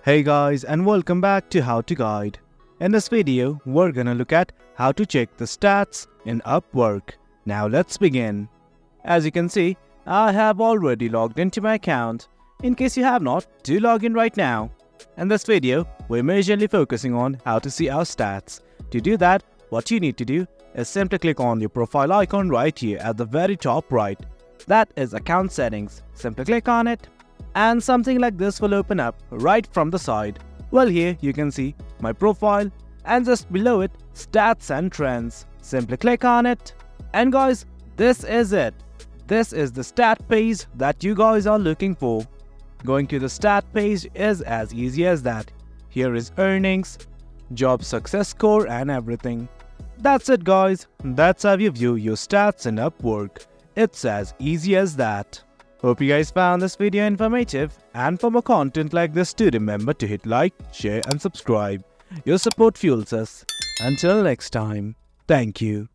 Hey guys, and welcome back to How to Guide. In this video, we're gonna look at how to check the stats in Upwork. Now let's begin. As you can see, I have already logged into my account. In case you have not, do log in right now. In this video, we're majorly focusing on how to see our stats. To do that, what you need to do is simply click on your profile icon right here at the very top right. That is account settings. Simply click on it, and something like this will open up right from the side. Well, here you can see my profile, and just below it, stats and trends. Simply click on it, and guys, this is it. This is the stat page that you guys are looking for. Going to the stat page is as easy as that. Here is earnings, job success score, and everything. That's it guys, that's how you view your stats in Upwork. It's as easy as that. Hope you guys found this video informative, and for more content like this, do remember to hit like, share and subscribe. Your support fuels us. Until next time, thank you.